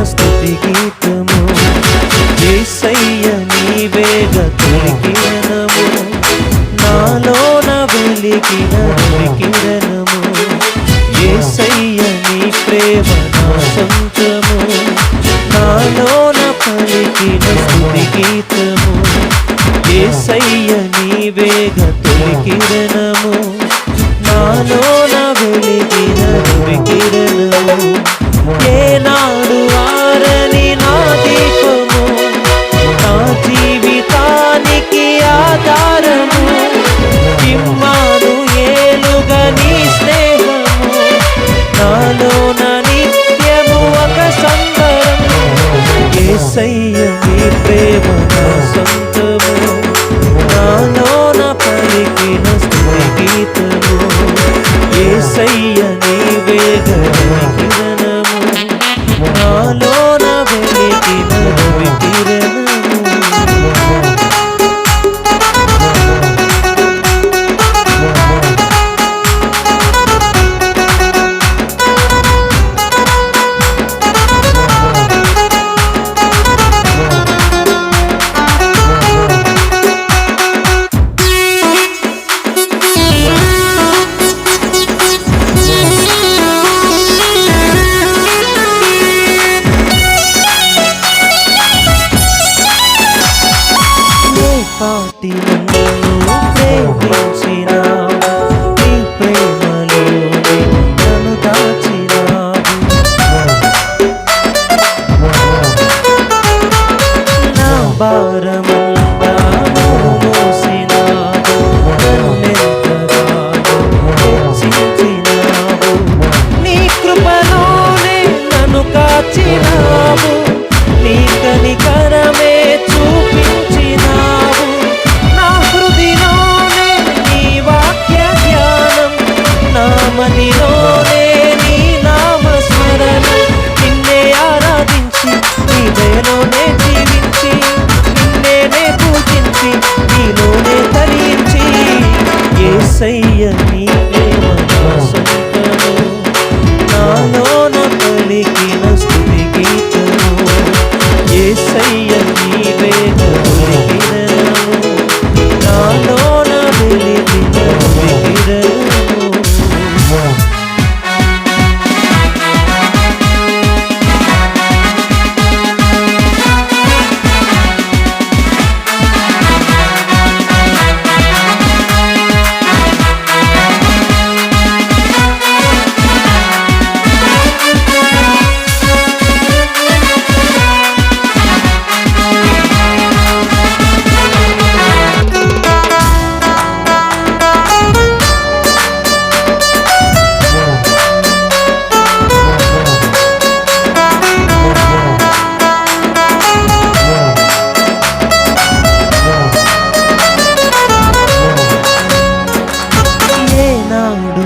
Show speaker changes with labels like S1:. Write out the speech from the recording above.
S1: స్తుతి గీతము యేసయ్య నీవేగ తొలికిరణము నాలోన వెలిగిన కిరణము యేసయ్య నీ ప్రేమ నా సొంతము నాలోన పలికిన స్తుతి గీతము యేసయ్య నీవేగ తొలికిరణము నాలోన వెలిగిన కిరణము ఏనాడు ఆరని నా దీపము నా జీవితానికి ఆధారము ఇమ్మానుయేలుగా నీ స్నేహము నాలోన నిత్యము ఒక సంబరం యేసయ్య నీ ప్రేమ నా సొంతము నాలోన పలికిన స్తుతి గీతము యేసయ్య నీవేగ కిరణము నాలోన వెలిగిన కిరణము పాటి నన్ను ప్రేమించినావు నీ ప్రేమలోనే నన్ను దాచినావు నా భారమంతా మోసినావు నన్నెంతగానో హెచ్చించినావు నీ కృపలోనే నన్ను కాచినావు నీ కనికరమే చూపించినావు నా హృదయంలోనే నీ వాక్య ధ్యానం నా మదిలోనే నీ నామస్మరణం నిన్నే ఆరాధించి నీ దయలోనే జీవించి నిన్నే పూజించి నీలోనే తరించి యేసయ్య నీ ప్రేమ నా సొంతము నాలోన పలికిన స్తుతి గీతము యేసయ్య నీవేగ కిరణము నాలోన వెలిగిన కిరణము ఏనాడు